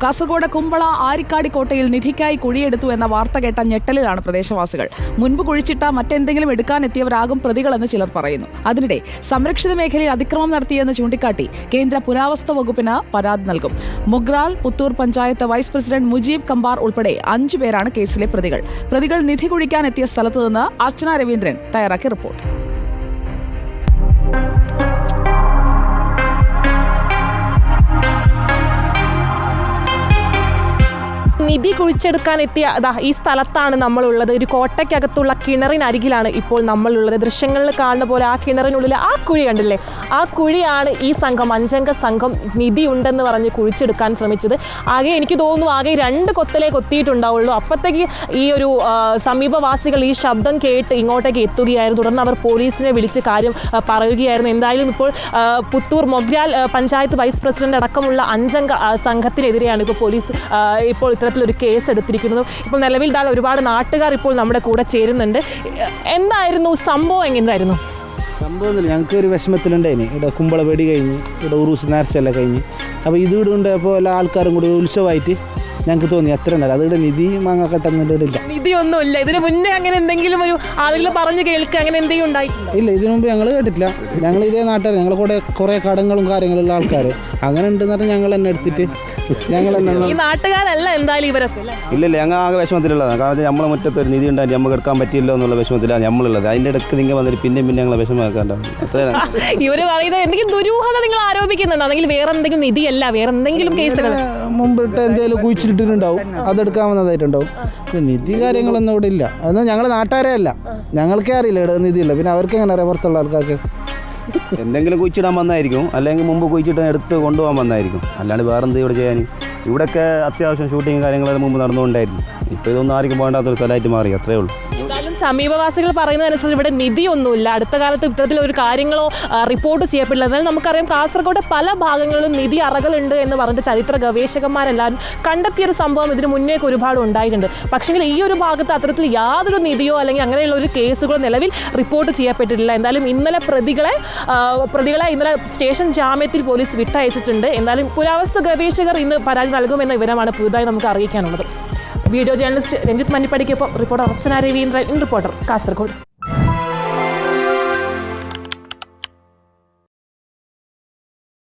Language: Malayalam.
കാസർഗോഡ് കുമ്പള ആരിക്കാടി കോട്ടയിൽ നിധിക്കായി കുഴിയെടുത്തു എന്ന വാർത്ത കേട്ട ഞെട്ടലിലാണ് പ്രദേശവാസികൾ. മുൻപ് കുഴിച്ചിട്ട മറ്റെന്തെങ്കിലും എടുക്കാനെത്തിയവരാകും പ്രതികളെന്ന് ചിലർ പറയുന്നു. അതിനിടെ സംരക്ഷിത മേഖലയിൽ അതിക്രമം നടത്തിയെന്ന് ചൂണ്ടിക്കാട്ടി കേന്ദ്ര പുരാവസ്തു വകുപ്പിന് പരാതി നൽകും. മുഗ്രാൽ പുത്തൂർ പഞ്ചായത്ത് വൈസ് പ്രസിഡന്റ് മുജീബ് കമ്പാർ ഉൾപ്പെടെ 5 പേരാണ് കേസിലെ പ്രതികൾ. പ്രതികൾ നിധി കുഴിക്കാനെത്തിയ സ്ഥലത്ത് നിന്ന് അർച്ചന രവീന്ദ്രൻ തയ്യാറാക്കിയ റിപ്പോർട്ട്. നിധി കുഴിച്ചെടുക്കാൻ എത്തിയ ഈ സ്ഥലത്താണ് നമ്മളുള്ളത്. ഒരു കോട്ടയ്ക്കകത്തുള്ള കിണറിനരികിലാണ് ഇപ്പോൾ നമ്മളുള്ളത്. ദൃശ്യങ്ങളിൽ കാണുന്ന പോലെ ആ കിണറിനുള്ളിൽ ആ കുഴി കണ്ടില്ലേ, ആ കുഴിയാണ് ഈ സംഘം 5 സംഘം നിധി ഉണ്ടെന്ന് പറഞ്ഞ് കുഴിച്ചെടുക്കാൻ ശ്രമിച്ചത്. എനിക്ക് തോന്നുന്നു ആകെ 2 കൊത്തലേ കൊത്തിയിട്ടുണ്ടാവുള്ളൂ. അപ്പോഴത്തേക്ക് ഈ ഒരു സമീപവാസികൾ ഈ ശബ്ദം കേട്ട് ഇങ്ങോട്ടേക്ക് എത്തുകയായിരുന്നു. തുടർന്ന് അവർ പോലീസിനെ വിളിച്ച് കാര്യം പറയുകയായിരുന്നു. എന്തായാലും ഇപ്പോൾ പുത്തൂർ മൊഗ്രാൽ പഞ്ചായത്ത് വൈസ് പ്രസിഡന്റ് അടക്കമുള്ള 5 സംഘത്തിനെതിരെയാണ് ഇപ്പോൾ പോലീസ് ഇപ്പോൾ ഒരു കേസ് എടുത്തിരിക്കുന്നത്. ഇപ്പോൾ നിലവിൽ ഒരുപാട് നാട്ടുകാർ ഇപ്പോൾ നമ്മുടെ കൂടെ ചേരുന്നുണ്ട്. എന്തായിരുന്നു സംഭവം? എങ്ങനെയായിരുന്നു സംഭവമൊന്നുമില്ല, ഞങ്ങൾക്ക് ഒരു വിഷമത്തിലുണ്ടായിന്. ഇവിടെ കുമ്പള വെടി കഴിഞ്ഞ്, ഇവിടെ ഉറൂസ് നേർച്ചയെല്ലാം കഴിഞ്ഞ്, അപ്പോൾ ഇത് ഇവിടെ ഉണ്ടായപ്പോൾ എല്ലാ ആൾക്കാരും കൂടി ഉത്സവമായിട്ട് ഞങ്ങൾക്ക് തോന്നി അത്ര നല്ല. അതിവിടെ നിധി മാങ്ങാക്കട്ടെന്നില്ല, നിധിയൊന്നുമില്ല. ഇതിന് മുന്നേ അങ്ങനെ എന്തെങ്കിലും ഒരു ആളുകൾ പറഞ്ഞു കേൾക്കുക അങ്ങനെ എന്തെങ്കിലും ഉണ്ടായിട്ടില്ല? ഇല്ല, ഇതിനു മുമ്പ് ഞങ്ങൾ കേട്ടിട്ടില്ല. ഞങ്ങൾ ഇതേ നാട്ടുകാർ, ഞങ്ങൾ കൂടെ കുറേ കടങ്ങളും കാര്യങ്ങളുള്ള ആൾക്കാർ അങ്ങനെ ഉണ്ടെന്ന് പറഞ്ഞാൽ ഞങ്ങൾ തന്നെ എടുത്തിട്ട് ഞങ്ങൾ ഈ നാട്ടുകാരല്ല എന്തായാലും ഇവരൊക്കെ. ഇല്ലല്ല, ഞങ്ങൾ ആകെ വിഷമത്തിലുള്ളതാണ്. കാരണം നമ്മളെ മുറ്റത്ത് ഒരു നിധി ഉണ്ടായി നമുക്ക് എടുക്കാൻ പറ്റിയില്ലോ എന്നുള്ള വിഷമത്തിലാണ് നമ്മളുള്ളത്. അതിൻ്റെ ഇടയ്ക്ക് നിങ്ങൾ വന്നിട്ട് പിന്നെ ഞങ്ങളെ വിഷമമാക്കാണ്ടാവും. ഇവര് പറയുന്നത് എന്തെങ്കിലും ദുരൂഹത നിങ്ങൾ ആരോപിക്കുന്നുണ്ടോ? അല്ലെങ്കിൽ വേറെ എന്തെങ്കിലും നിധിയല്ല, വേറെ എന്തെങ്കിലും കേസുകൾ മുമ്പിട്ട് എന്തെങ്കിലും കുഴിച്ചിട്ടുണ്ടാവും, അതെടുക്കാൻ വന്നതായിട്ടുണ്ടാവും. നിധി കാര്യങ്ങളൊന്നും ഇവിടെ ഇല്ല. അതൊന്നും ഞങ്ങൾ നാട്ടുകാരെ അല്ല, ഞങ്ങൾക്കേ അറിയില്ല ഇവിടെ നിധിയില്ല. പിന്നെ അവർക്ക് എങ്ങനെ അറിയാം പുറത്തുള്ള ആൾക്കാർക്ക്? എന്തെങ്കിലും കുഴിച്ചിടാൻ വന്നായിരിക്കും, അല്ലെങ്കിൽ മുമ്പ് കുഴിച്ചിട്ട് എടുത്ത് കൊണ്ടുപോകാൻ വന്നായിരിക്കും. അല്ലാണ്ട് വേറെ എന്ത് ഇവിടെ ചെയ്യാൻ? ഇവിടെയൊക്കെ അത്യാവശ്യം ഷൂട്ടിങ് കാര്യങ്ങളെല്ലാം മുമ്പ് നടന്നുകൊണ്ടായിരുന്നു. ഇപ്പോൾ ഇതൊന്നും ആർക്കും വേണ്ടാത്തൊരു സ്ഥലമായിട്ട് മാറി, അത്രേ ഉള്ളൂ. എന്തായാലും സമീപവാസികൾ പറയുന്നതനുസരിച്ച് ഇവിടെ നിധിയൊന്നുമില്ല. അടുത്ത കാലത്ത് ഇത്തരത്തിലൊരു കാര്യങ്ങളോ റിപ്പോർട്ട് ചെയ്യപ്പെടില്ല. എന്നാലും നമുക്കറിയാം കാസർഗോഡ് പല ഭാഗങ്ങളിലും നിധി അറകളുണ്ട് എന്ന് പറഞ്ഞിട്ട് ചരിത്ര ഗവേഷകന്മാരെല്ലാവരും കണ്ടെത്തിയൊരു സംഭവം ഇതിന് മുന്നേക്ക് ഒരുപാട് ഉണ്ടായിട്ടുണ്ട്. പക്ഷേ ഈ ഒരു ഭാഗത്ത് അത്തരത്തിൽ യാതൊരു നിധിയോ അല്ലെങ്കിൽ അങ്ങനെയുള്ള ഒരു കേസുകളോ നിലവിൽ റിപ്പോർട്ട് ചെയ്യപ്പെട്ടിട്ടില്ല. എന്തായാലും ഇന്നലെ പ്രതികളെ ഇന്നലെ സ്റ്റേഷൻ ജാമ്യത്തിൽ പോലീസ് വിട്ടയച്ചിട്ടുണ്ട്. എന്തായാലും പുരാവസ്തു ഗവേഷകർ ഇന്ന് പരാതി നൽകുമെന്ന വിവരമാണ് പുതുതായി നമുക്ക് അറിയിക്കാനുള്ളത്. വീഡിയോ ജേർണലിസ്റ്റ് രഞ്ജിത്ത് മന്നിപ്പടിക്കൊപ്പം റിപ്പോർട്ടർ അർച്ചന രവീന്ദ്രൻ, റിപ്പോർട്ടർ കാസർഗോഡ്.